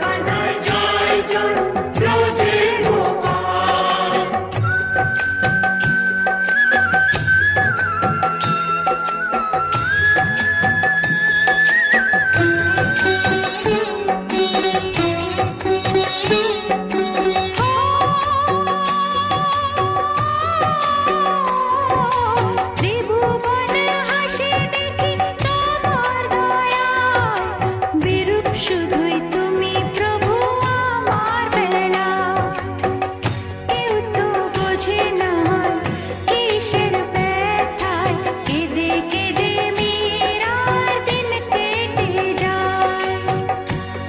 কানাই জয় জয় ব্রজের গোপাল। ত্রিভুবনে হাসি দেখি তোমার দয়ায়, বিরূপ শুধুই তুমি প্রভু আমার বেলায়। কেউ তো বোঝে না কিসের ব্যথায়, কেঁদে কেঁদে মীরার দিন কেটে যায়।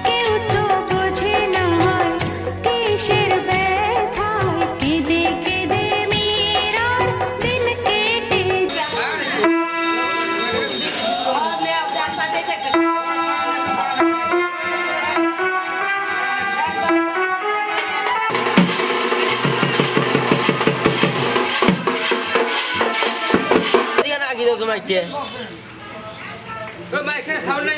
কেউ তো বোঝে না কিসের ব্যথায়, কেঁদে কেঁদে মীরার দিন কেটে যায়। দিকে না গিয়ে তোমার কে ভাই এখানে সাউন্ড নাই।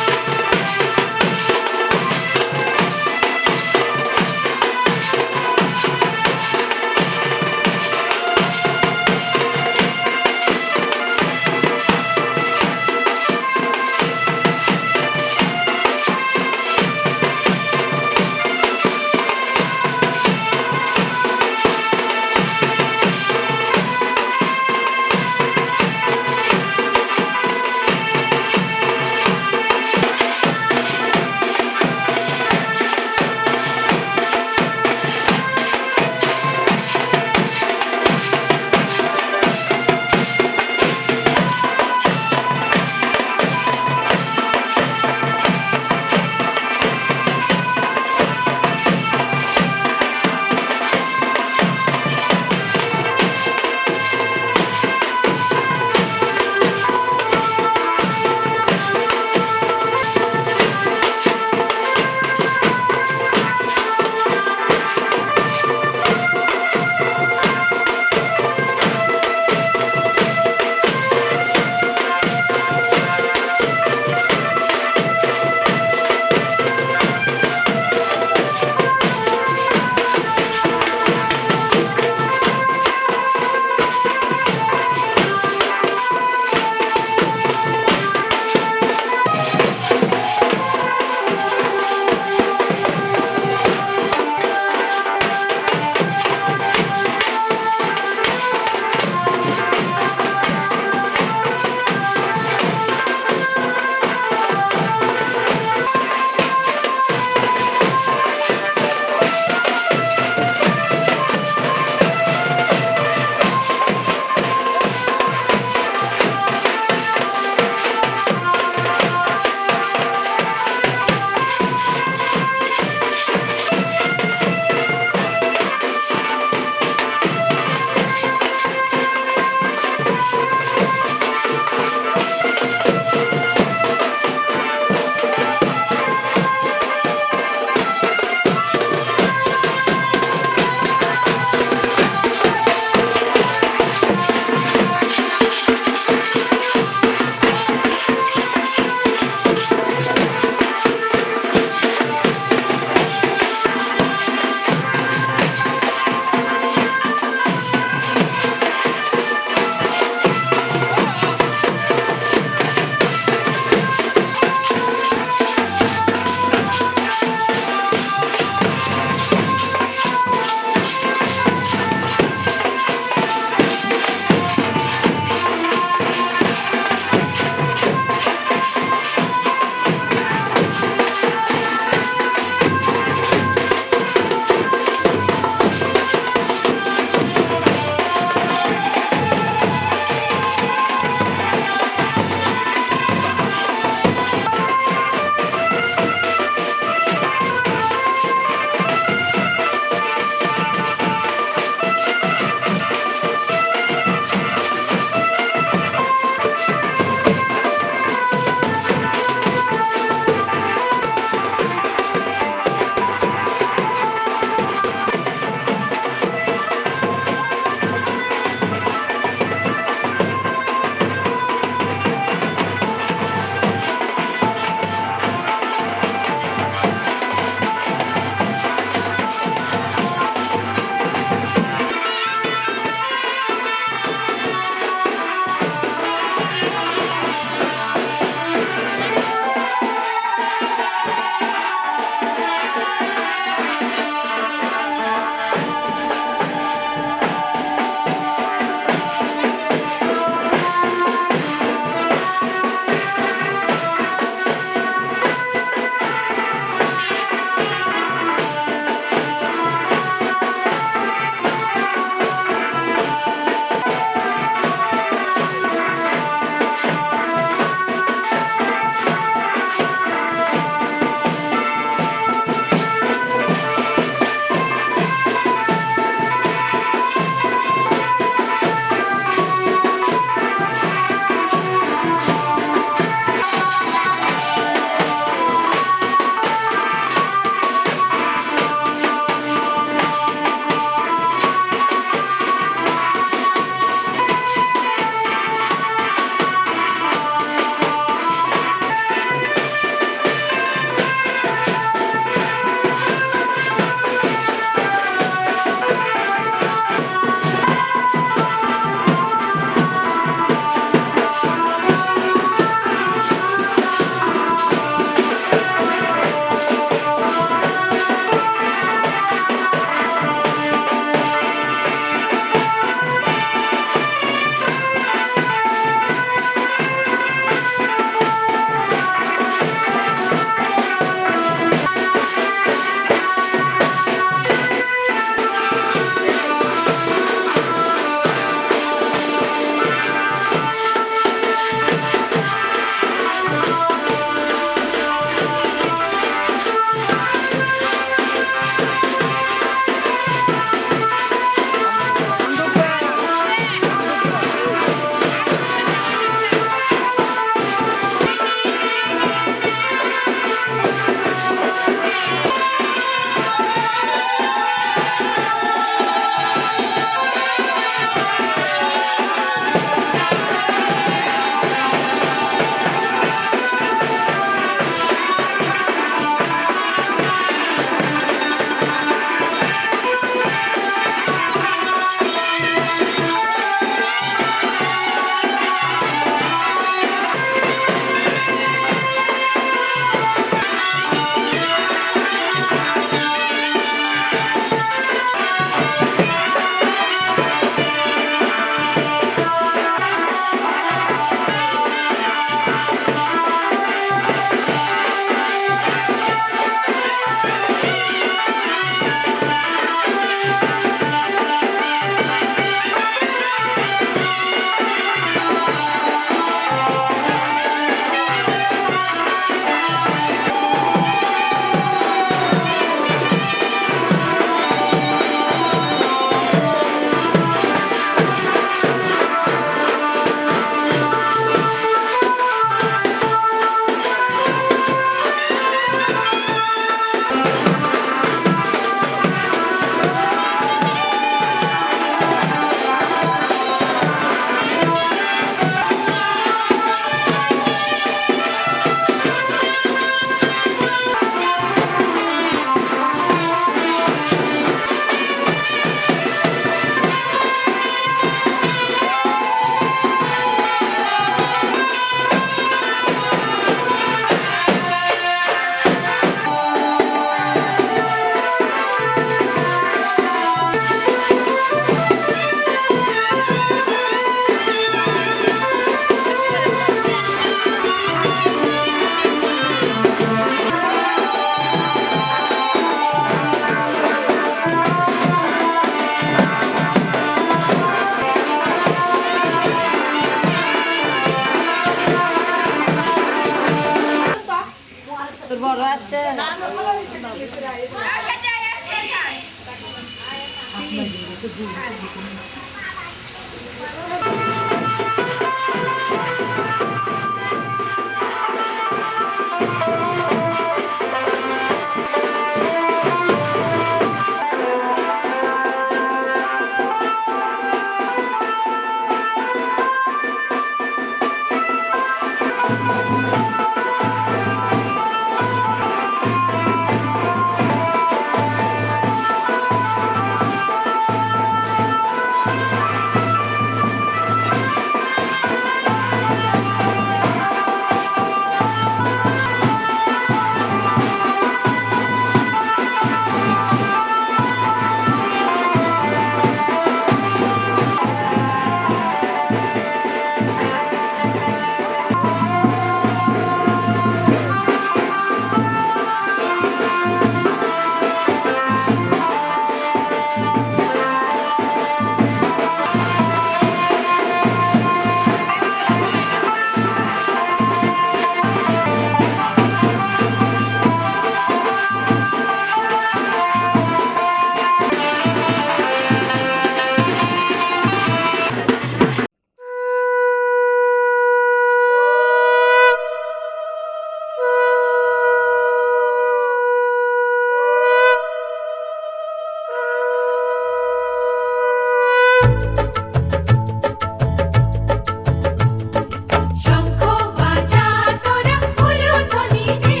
শঙ্খ বাজা তোরা উলুধ্বনি দে,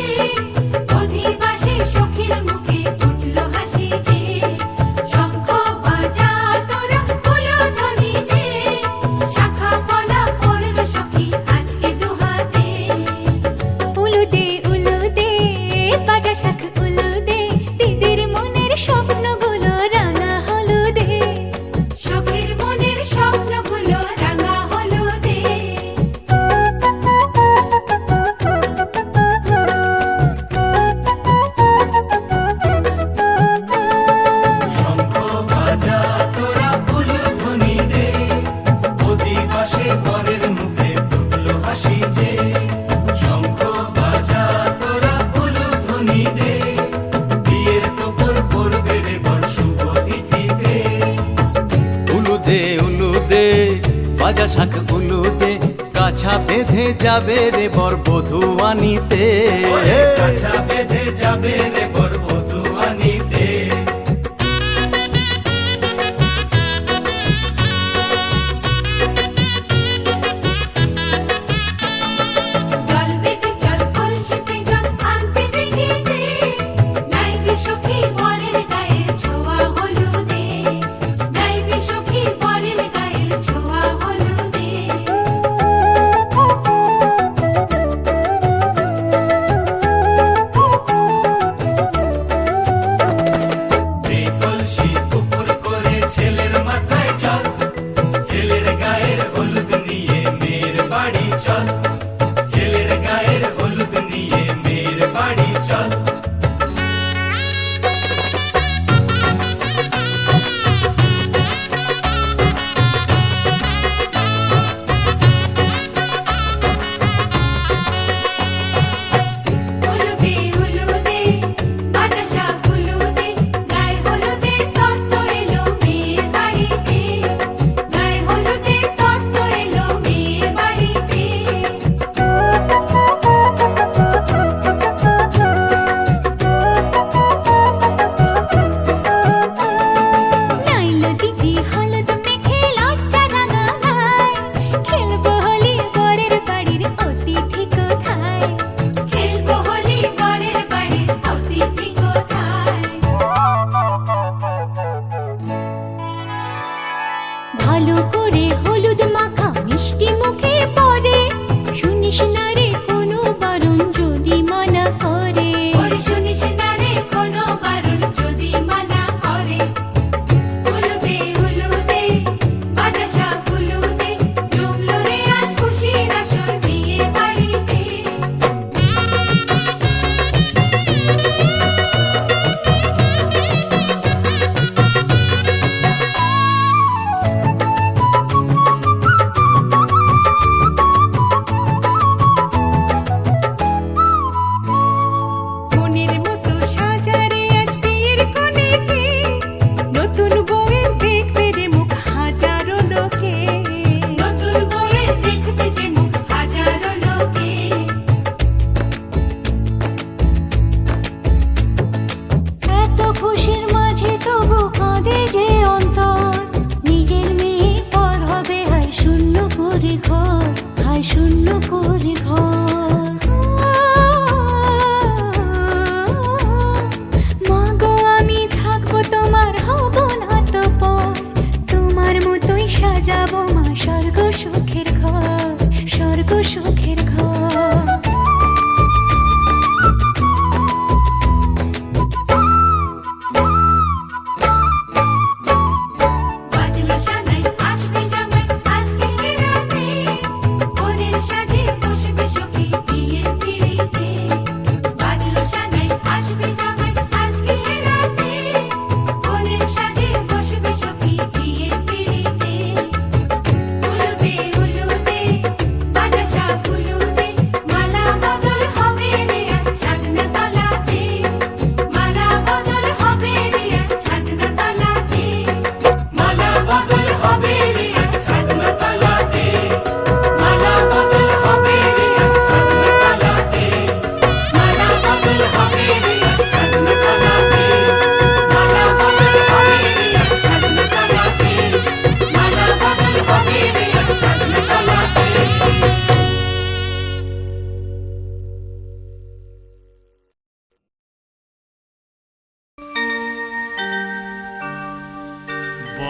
অধিবাসী সখীর মুখে উঠলো হাসি যে। শঙ্খ বাজা তোরা উলুধ্বনি দে, শাখা কলা পড়লো সখী আজকে দুহাতে। উলু দে বাজা শাখ উলু দে, দিদির মনের স্বপ্নগুলো রাঙা হলুদে। সখীর মনের স্বপ্নগুলো রাঙা হলুদে। শঙ্খ বাজা তোরা উলুধ্বনি দে, অধিবাসে বরের মুখে ফুটলো হাসি যে। শঙ্খ বাজা তোরা উলুধ্বনি দে, বিয়ের তোপর পড়বে রে বর শুভ তিথিতে। উলুদে বাজা শাখ উলুদে, কাছা বেঁধে যাবে রে বর বধূ আনিতে। ওরে কাছা বেঁধে যাবে রে বর বধূ আনিতে। জল বেগে জল কলসিতে জল আনতে দেখি যে, নাইবে সখী বরের গায়ের ছোঁয়া হলুদে। নাইবে সখী বরের গায়ের ছোঁয়া হলুদে।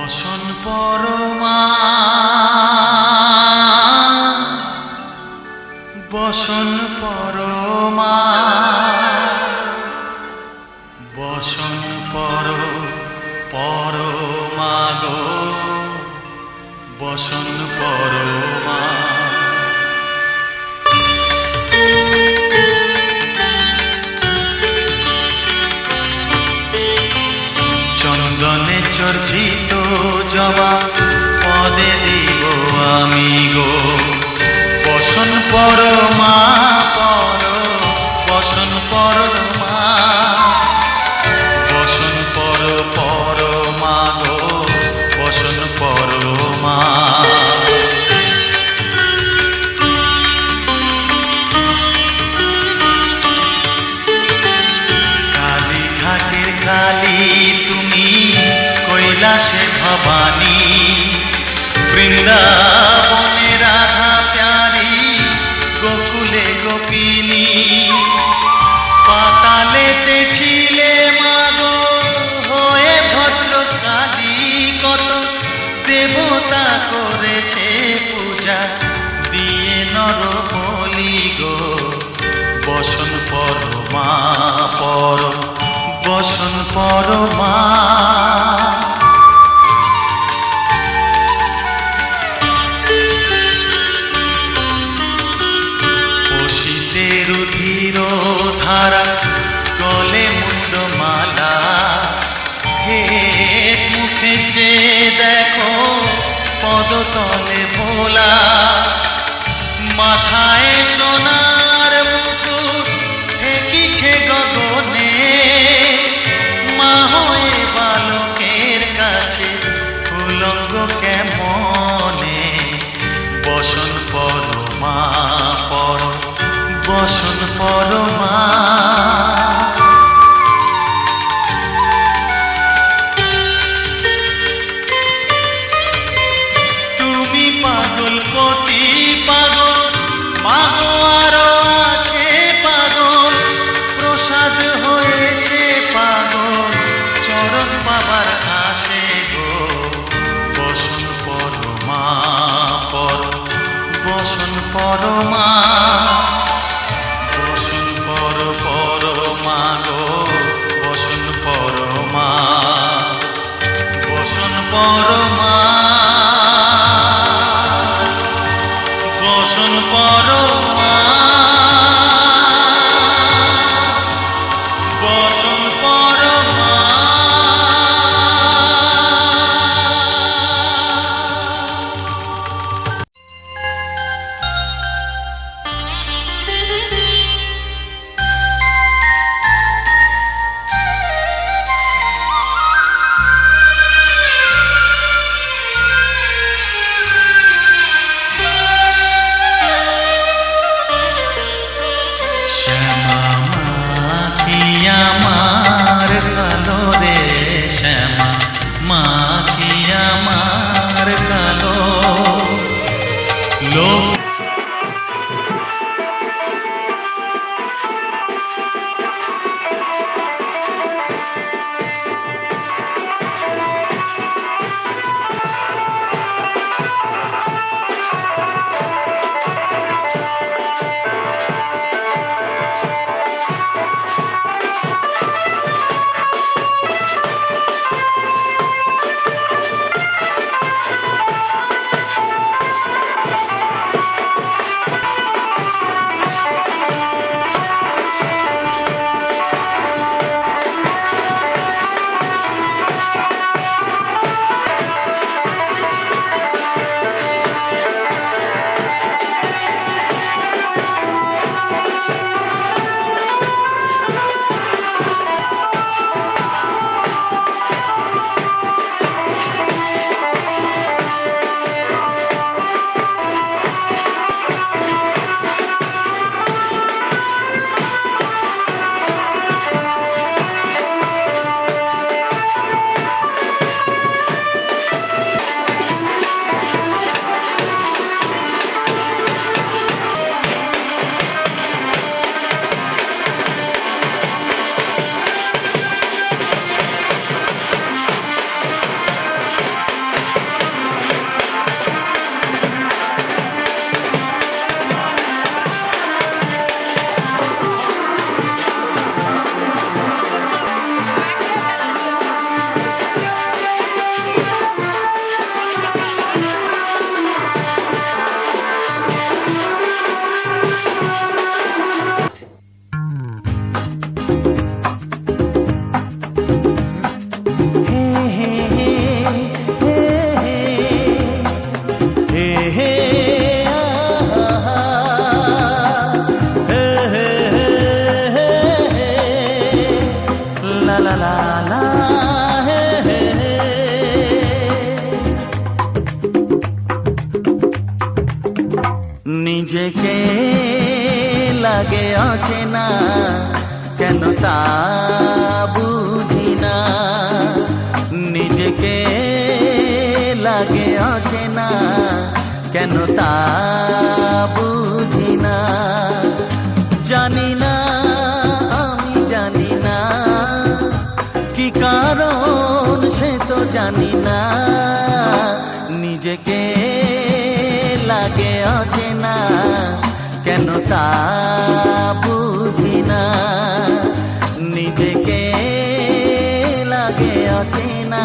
বসন পরমা বসন পরমা বসন পরমা গো বসন পরমা চন্দনে চর্চিত জবা পদে দিব আমি গো বসন পরমা বসন পরমা বসন পরমা গো বসন পরমা কালী ঘাটের কালী তুমি কৈলাসে ভবানী বৃন্দাবনে রাধা প্যারি গোকুলে গোপিনী পাতালেতে ছিলে মাগো হয়ে ভদ্রকালী কত দেবতা করেছে পূজা দিয়ে নর বলি গো বসন পরমা বসন পরমা রুধির ধারা গলে মুন্ডমালা হে মুখে চেয়ে দেখো পদতলে ভোলা মাথায় সোনার মুকুট ঠেকিছে গগনে মা হয়ে বালকের কাছে উলঙ্গ কেমনে বসন পরমা বসন পরমা তুমি পাগল কতি পাগল পাগল আরো আছে পাগল প্রসাদ হয়েছে পাগল চরণ পাবার আসে গো বসন পরমা বসন পরমা পরমা গো বসন পরমা বসন পরমা বসন পরমা বসন পরমা লা লা লা লা হে হে হে। নিজেকে লাগে অচেনা কেন তা বুঝি না, নিজেকে লাগে অচেনা কেন তা বুঝি না। জানি না আমি জানি না কি কারণ সে তো জানি না, নিজেকে লাগে অচেনা কেন তা বুঝি না, নিজেকে লাগে অচেনা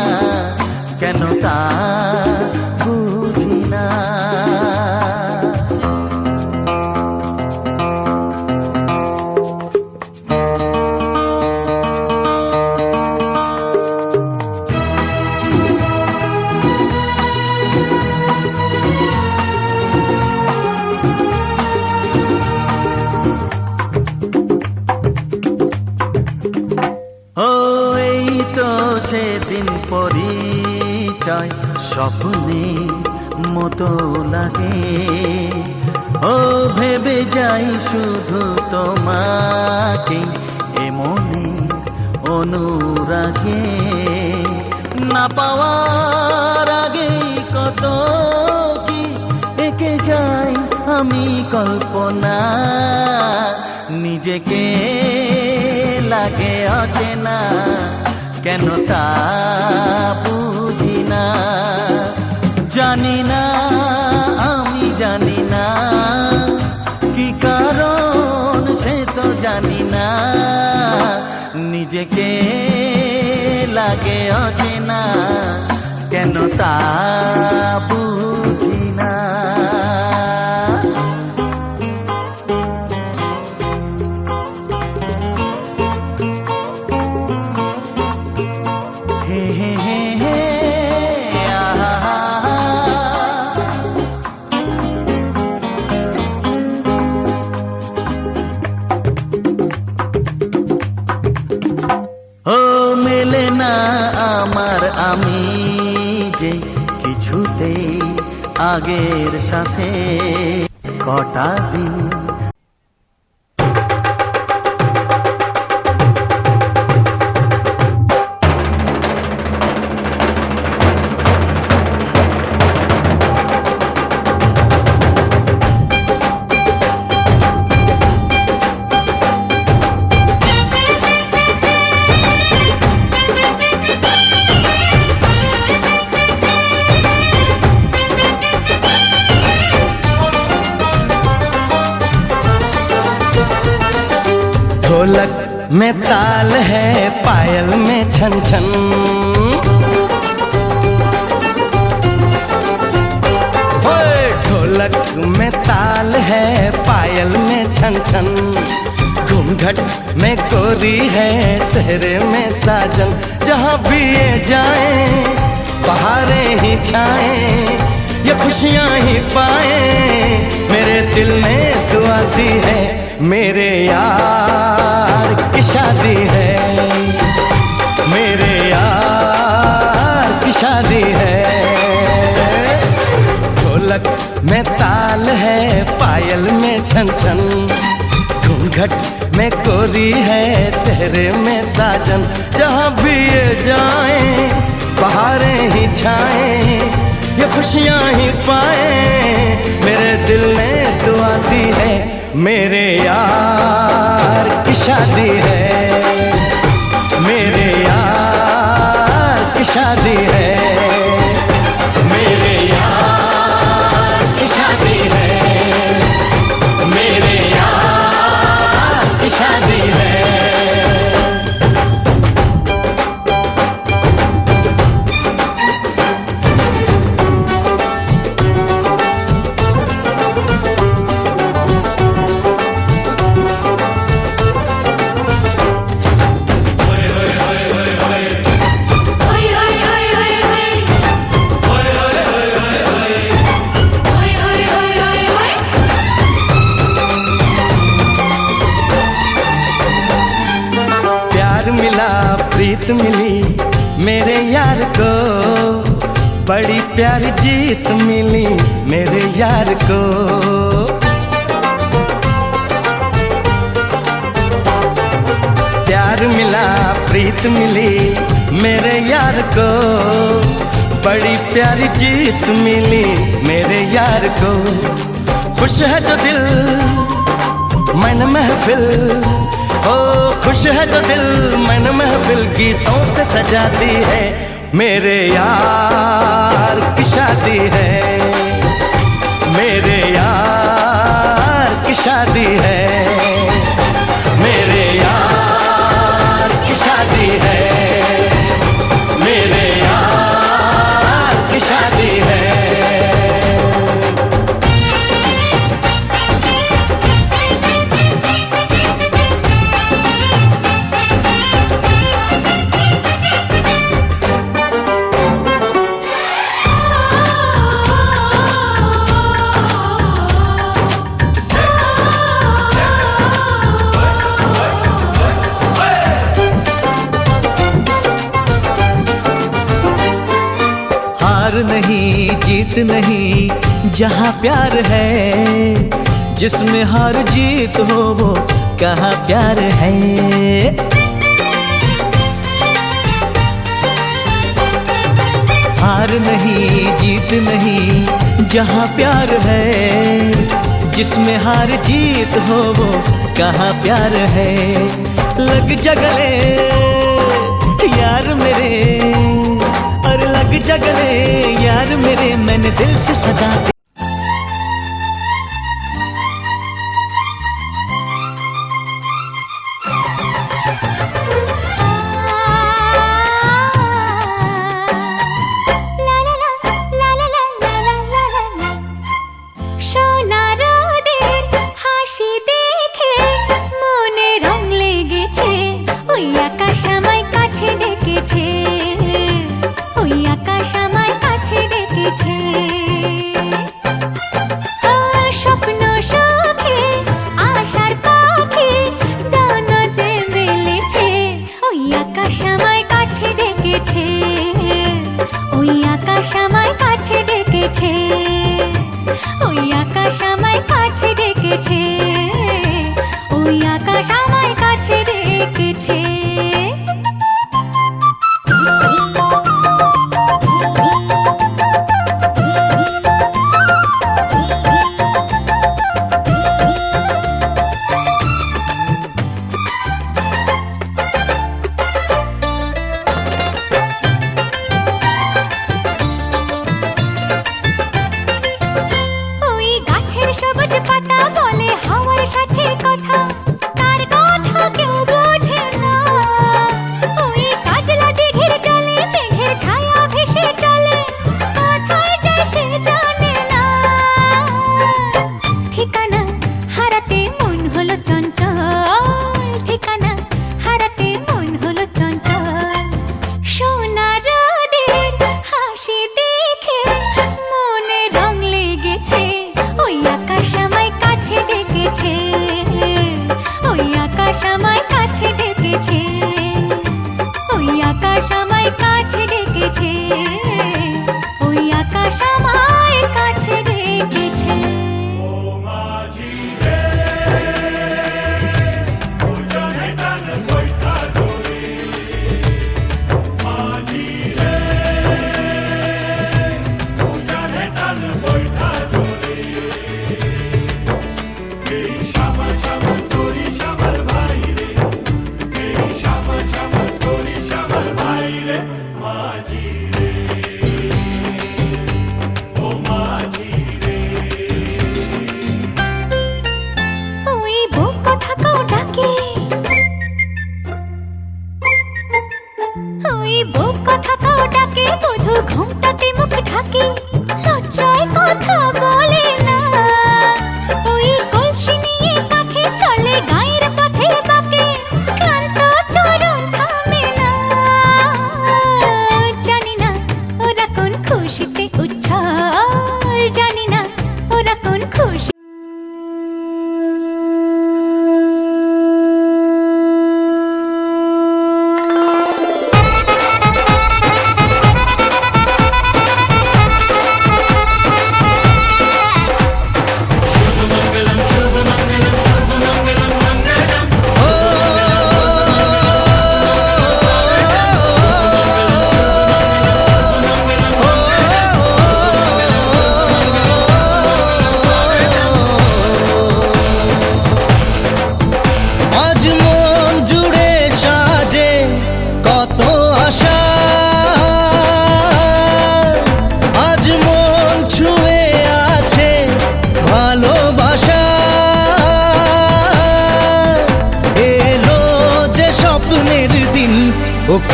কেন তা বুঝি না। ও এই তো সেদিন পরিচয় স্বপ্নে মতো লাগে, ও ভেবে যাই শুধু তোমাকে এমনি অনুরাগে, না পাওয়ার আগে কত কি এঁকে যাই আমি কল্পনা, নিজেকে লাগে অচেনা কেন তা বুঝি না। জানি না আমি জানি না কি কারণ সে তো জানি না, নিজেকে লাগে অচেনা কেন তা বুঝি না। ও মেলে না আমার আমি যে কিছুতে আগের সাথে কটা দিন, ढोलक में ताल है पायल में छन छन, ढोलक में ताल है पायल में छन छन, घूंघट में गोरी है सहरे में साजन, जहाँ भी ये जाए बहारें ही छाए ये खुशियाँ ही पाए, मेरे दिल ने दुआ दी है मेरे यार की शादी है, मेरे यार की शादी है। ढोलक में ताल है पायल में छन छन, घूंघट में कोरी है सहरे में साजन, जहाँ भी ये जाए बहारें ही छाए ये खुशियाँ ही पाए, मेरे दिल ने दुआ दी है मेरे यार की शादी है, मेरे यार की शादी है, मेरे यार की शादी है, मेरे यार की शादी है। प्रीत मिली मेरे यार को, बड़ी प्यारी जीत मिली मेरे यार को। प्यार मिला प्रीत मिली मेरे यार को, बड़ी प्यारी जीत मिली मेरे यार को। खुश है जो दिल मन महफिल, ओ खुश है जो दिल मन महफिल, गीतों से सजाती है मेरे यार की शादी है, मेरे यार की शादी है, मेरे यार की शादी है, मेरे यार की शादी है। हार नहीं जीत नहीं जहाँ प्यार है, जिसमें हार जीत हो वो कहाँ प्यार है। हार नहीं जीत नहीं जहाँ प्यार है, जिसमें हार जीत हो वो कहाँ प्यार है। लग जा गले यार मेरे, और लग जा गले यार मेरे, मैंने दिल से सजा दी।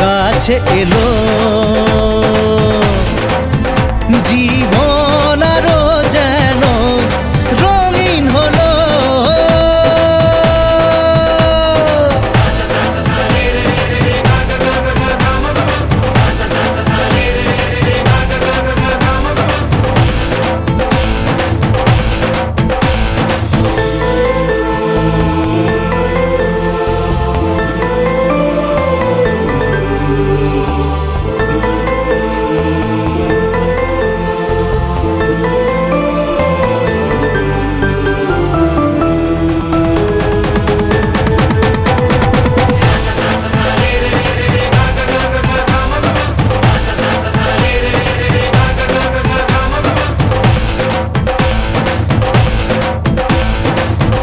কাছে এলো জীবন আরো যেন রঙিন হলো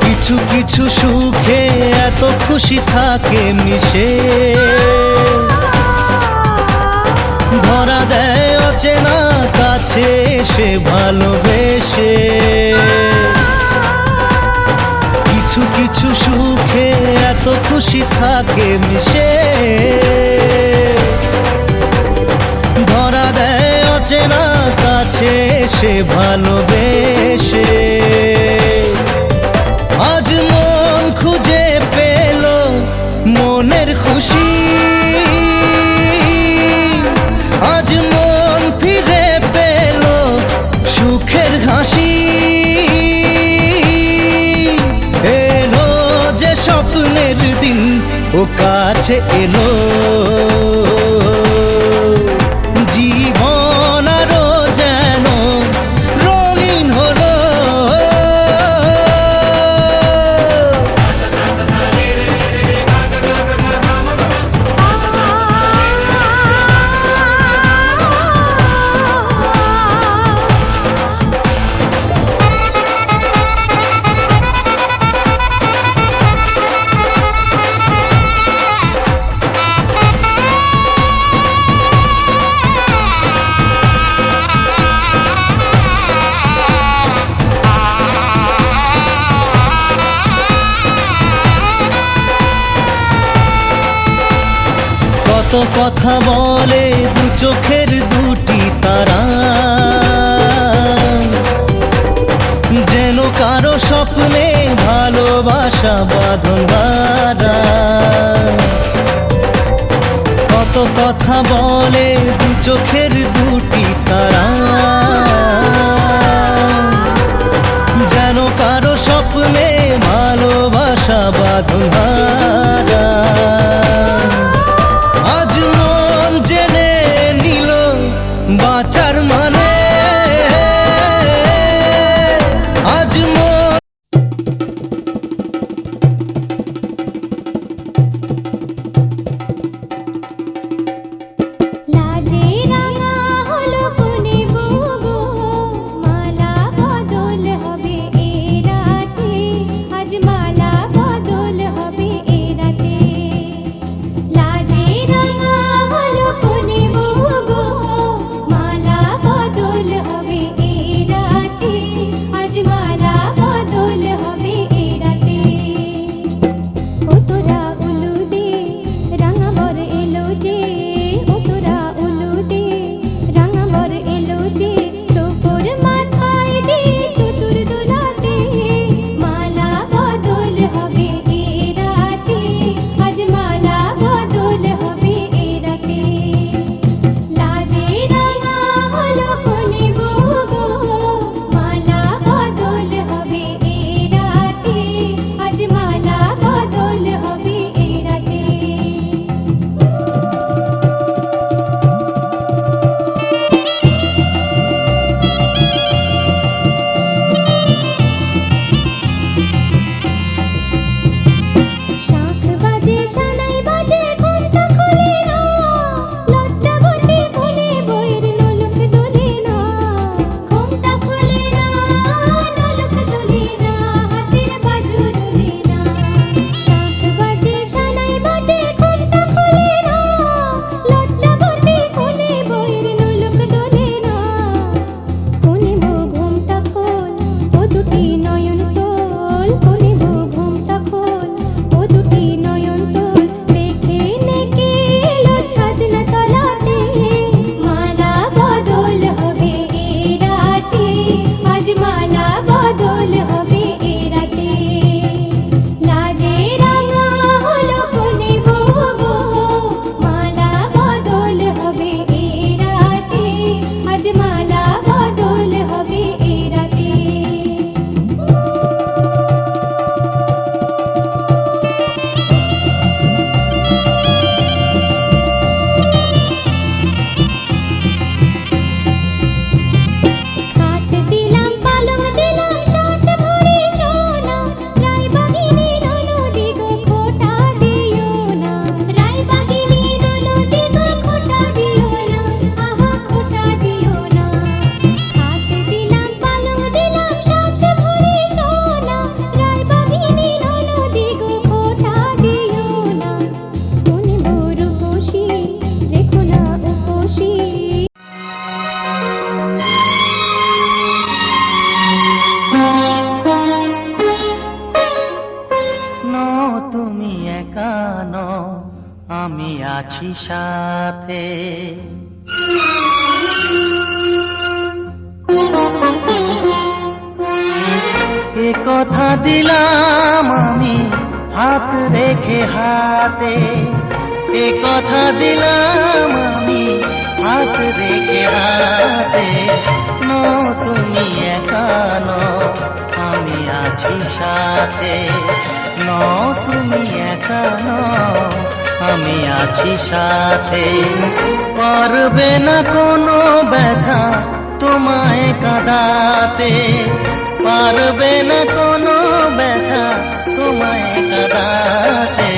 কিছু কিছু সুখে এত খুশি থাকে মিশে ধরা দেয় অচেনা কাছে সে ভালোবেসে কিছু কিছু সুখে এত খুশি থাকে মিশে ধরা দেয় অচেনা কাছে সে ভালোবেসে আজ মন খুঁজে পেল মনের খুশি আজ মন ফিরে পেল সুখের হাসি এলো যে স্বপ্নের দিন ও কাছে এলো জীবন আরো যেন রঙিন হলো কত কথা বলে দু চোখের দুটি তারা যেন কারো স্বপ্নে ভালোবাসা বাঁধন হারা কত কথা বলে দু চোখের দুটি তারা যেন কারো স্বপ্নে ভালোবাসা বাঁধন হারা আজ মন জেনে নিল বাঁচার মানে আজ মন লাজে রাঙা হলো কোনে বুগো মালা বদল হবে এ রাতে আজ মালা বদল হবে আছি সাথে। এ কথা দিলাম আমি হাত রেখে হাতে, এ কথা দিলাম আমি হাত রেখে হাতে। নো তুমি একা নও, আমি আছি সাথে। নো তুমি একা নও, আমি আছি সাথে। পারবে না কোনো ব্যথা তোমায় কাঁদাতে, পারবে না কোনো ব্যথা তোমায় কাঁদাতে।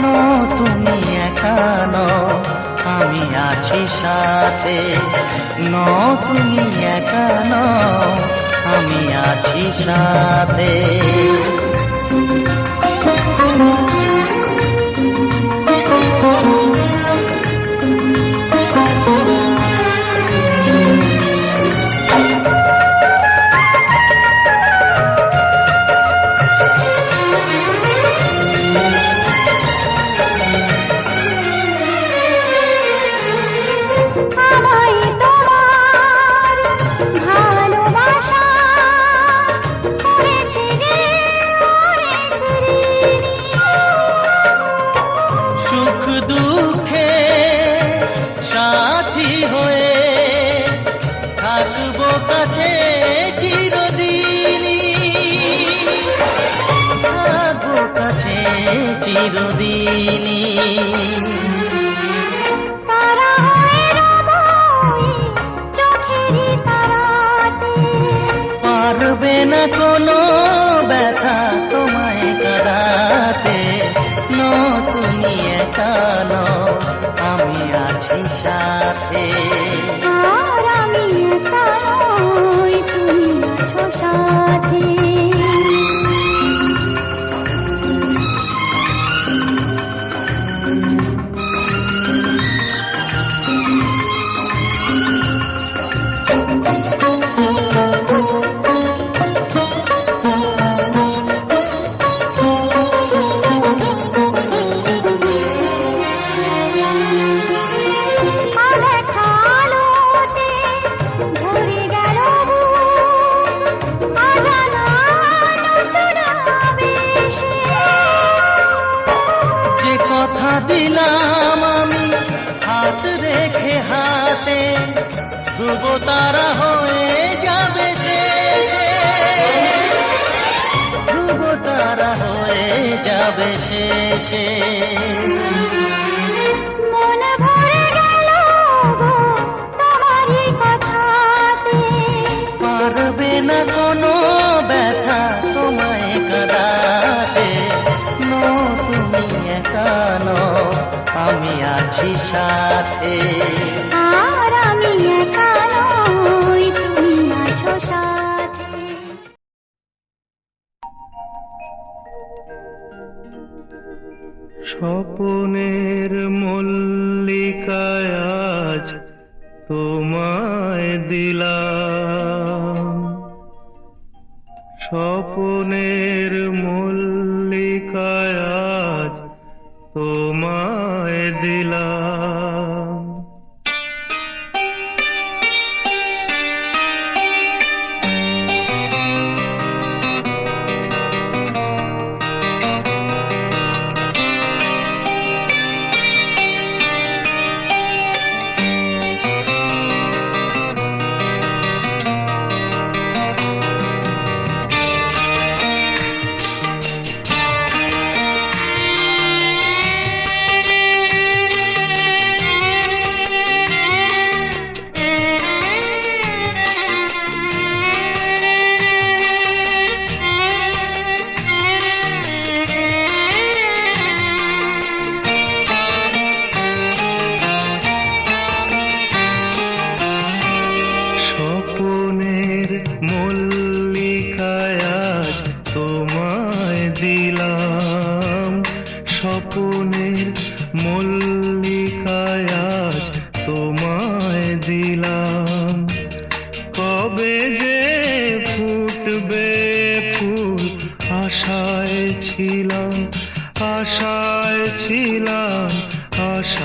নো তুমি একা নও, আমি আছি সাথে। নো তুমি একা নও, আমি আছি সাথে। আমায় তোমার ভালোবাসা করেছে যে অনেক ঋণী। সুখ দুঃখে সাথী হয়ে থাকবো কাছে চিরদিনই, থাকবো কাছে চিরদিনই। তারা হয়ে রব ওই চোখেরই তারাতে। পারবে না কোনো ব্যথা তোমায় কাঁদাতে। নো তুমি একা নও, আমি আছি সাথে। আর আমি একা নই, তুমি আছো সাথে। আলেখা আলোতে ভরে গেল বুক, অজানা নতুন আবেশে। যে কথা দিলাম আমি হাত রেখে হাতে, ধ্রুব তারা হয়ে যাবে শেষে, ধ্রুব তারা হয়ে যাবে শেষে। মন ভরে গেল গো তোমারই কথাতে। পারবে না কোনো ব্যথা তোমায় কাঁদাতে। নো তুমি একা নও, আমি আছি সাথে। আর আমি একা নই, তুমি আছো সাথে। স্বপনের মল্লিকায় আজ তোমায় দিলাম, স্বপনের মল্লিকায় আজ তোমায় দিলাম। স্বপনের মল্লিকায় আজ তোমায় দিলাম। কবে যে ফুটবে ফুল আশায় ছিলাম, আশায় ছিলাম, आशा